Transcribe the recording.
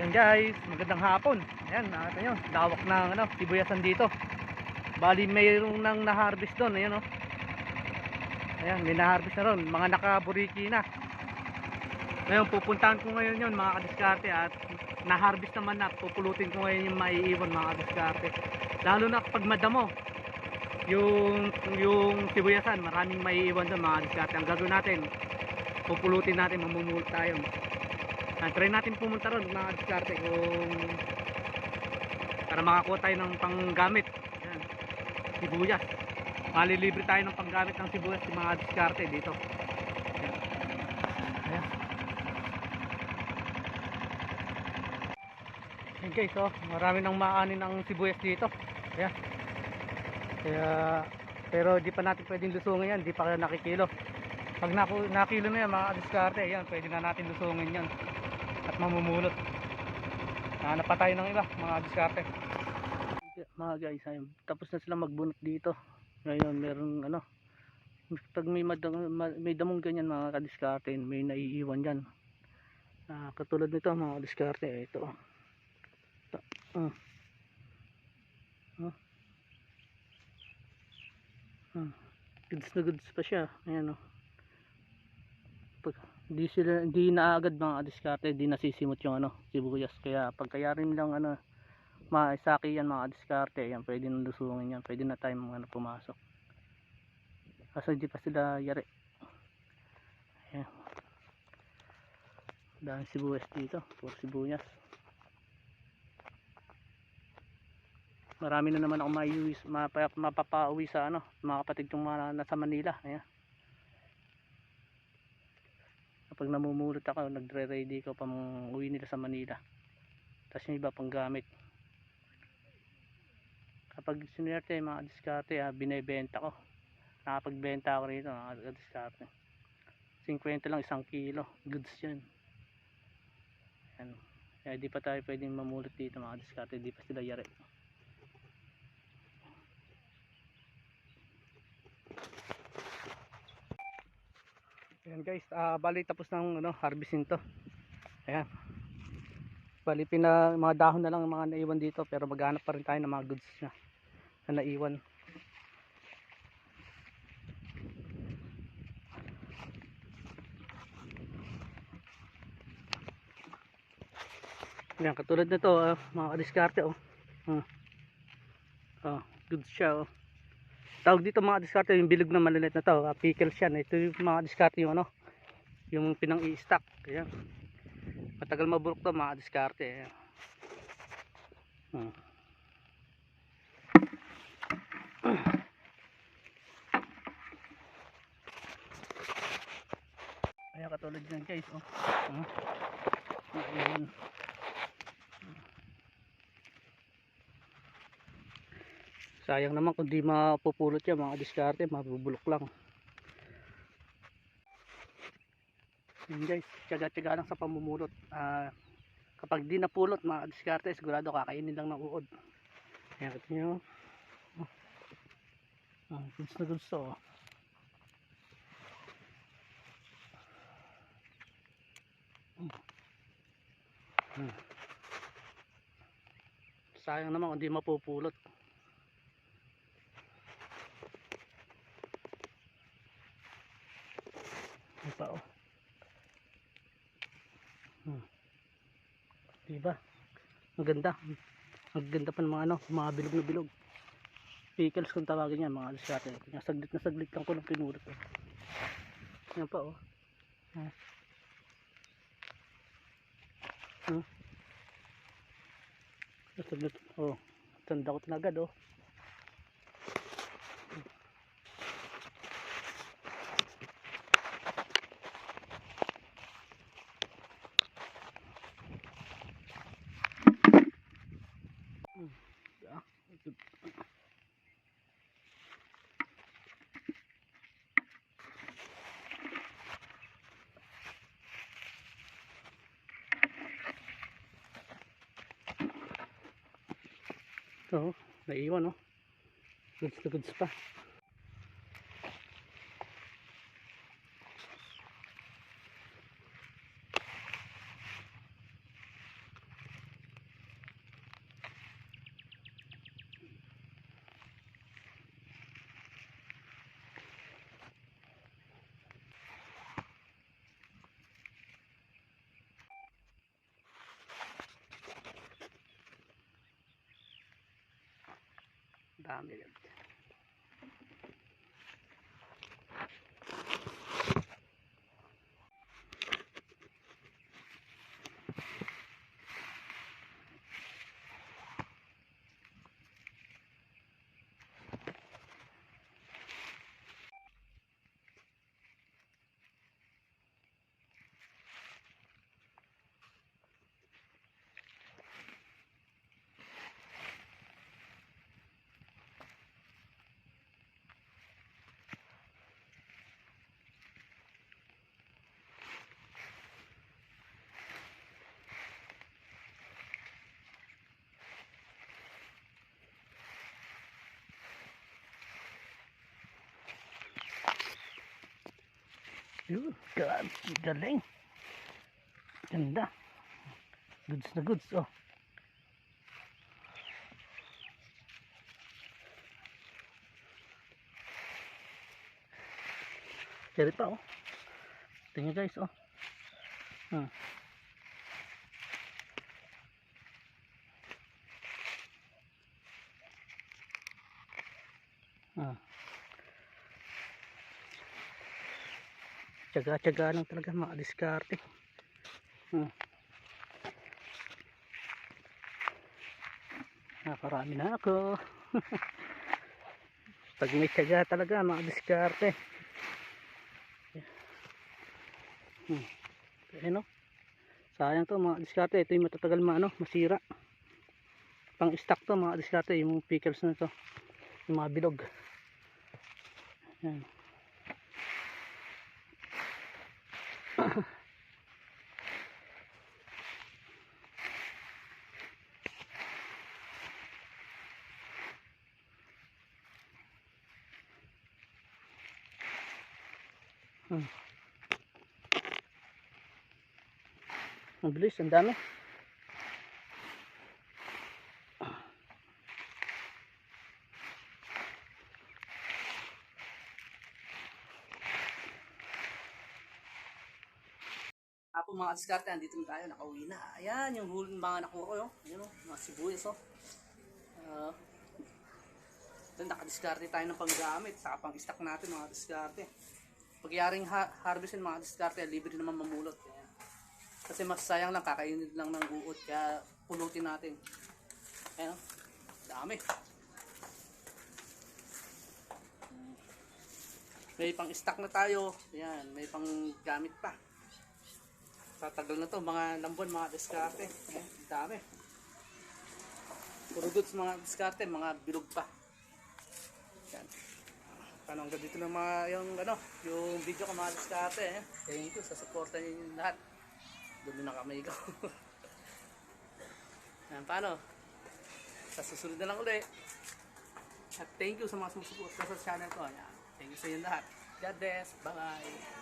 Ayan guys, magandang hapon. Ayan, nakita nyo, lawak ng sibuyasan dito. Bali mayroong nang na-harvest doon. Ayan o. Ayan, may na-harvest na ron. Mga nakaburiki na. Ngayon, pupuntahan ko ngayon yun mga kadiskarte. At na-harvest naman na. Pupulutin ko ngayon yung maiiwan mga kadiskarte. Lalo na kapag madamo yung sibuyasan, maraming maiiwan doon mga kadiskarte. Ang gagawin natin, pupulutin natin, mamumulot tayo. Try natin pumunta ron mga diskarte kung para makakuha tayo ng panggamit. Ayan, sibuyas. Malilibre tayo ng panggamit ng sibuyas sa mga diskarte dito. Ayan. Ayan. Ayan guys, oh, marami nang maanin ng sibuyas dito. Ayan. Kaya, pero di pa natin pwedeng lusungin yan, di pa kaya nakikilo. Pag nakilo na yan mga diskarte, ayan, pwede na natin lusungin yan at mamumulot. Hanap pa tayo ng iba mga diskarte. Mga guys, ayun, tapos na sila magbunot dito. Ngayon meron pag may damong ganyan mga kadiskarte, may naiiwan dyan. Katulad nito mga diskarte, ito. Goods na goods pa siya. Ayan o. Hindi na agad mga diskarte, hindi nasisimot yung sibuyas, kaya pagkayarin lang maisaki yan mga diskarte. Yan, pwede nang lusungin yan, pwede na tayo pumasok kasi hindi pa sila yari. Ayan, dahil sibuyas dito, puro sibuyas. Marami na naman ako mapapauwi sa mga kapatid kong nasa Manila. Ayan, kapag namumulot ako, nagre-ready ko pang uwi nila sa Manila. Tapos yung iba pang gamit. Kapag sinwerte mga diskarte, binebenta ko. Nakapagbenta ako rito mga diskarte. 50 lang 1 kilo. Goods yan. Yan. Kaya di pa tayo pwedeng mamulot dito mga diskarte. Di pa sila yari. Ayan guys, bali tapos ng harvesting to. Ayan, bali mga dahon na lang mga naiwan dito, pero maghanap pa rin tayo ng mga goods na naiwan. Ayan, katulad nito mga diskarte goods siya tawag dito mga diskarte yung bilog na maliit na to, pickles yan. Ito yung mga diskarte yung pinang i-stack. Ayan, matagal maburok to mga diskarte. Ayan. Ayan, katulad yan guys ayan. Sayang naman kung di mapupulot yan mga diskarte, mabubulok lang. Ayan guys, tiyaga-tiyaga lang sa pamumulot. Kapag di napulot mga diskarte, sigurado kakainin lang ng uod. Ayan, kita nyo. Goods na goods to. Sayang naman kung di mapupulot. Ano pa diba? Ang ganda. Ang ganda pa ng mga bilog na bilog. Pickles kung tawagin yan mga diskarte. Saglit na saglit lang ko ng pinulot. Yan pa saglit. Tanda ko tinagad naiwan goods na goods pa. Dami. Yun, galing. Ganda. Goods na goods, oh. Cherry pa, oh. Tingnan guys, oh. Hmm. Hmm. Tsaga-tsaga lang talaga mga diskarte. Hmm. Nakarami na ako. Pag may tsaga talaga mga diskarte. Ayun, oh. Sayang to mga diskarte. Ito yung matatagal masira. Pang stock to mga diskarte. Yung pickers na to. Yung mga bilog. Ayan. Ang bilis, ang dami. Apo mga diskarte, andito na tayo, nakauwi na. Ayan, yung huli mga nakuha ko, oh. Ayan, oh, mga sibuyas, oh. Nakadiskarte tayo ng panggamit, saka pang stock natin mga diskarte. Pagyaring harvestin mga diskarte, libre naman mamulot. Ayan. Kasi mas sayang lang, kakainin lang ng guot, kaya pulutin natin. Ayan, oh. Dami. May pang stock na tayo. Ayan, may pang gamit pa. Tatagal na to, mga lambon, mga diskarte. Ayan, dami. Puro goods mga diskarte, mga bilog pa. Yan. Paano hanggang dito na yung video ko mga diskarte. Thank you sa suporta niyo lahat. Doon na kami ikaw. Yan, paano? Sa susunod na lang ulit. At thank you sa mga sumusuporta sa channel ko. Yan. Thank you sa inyo lahat. God bless. Bye.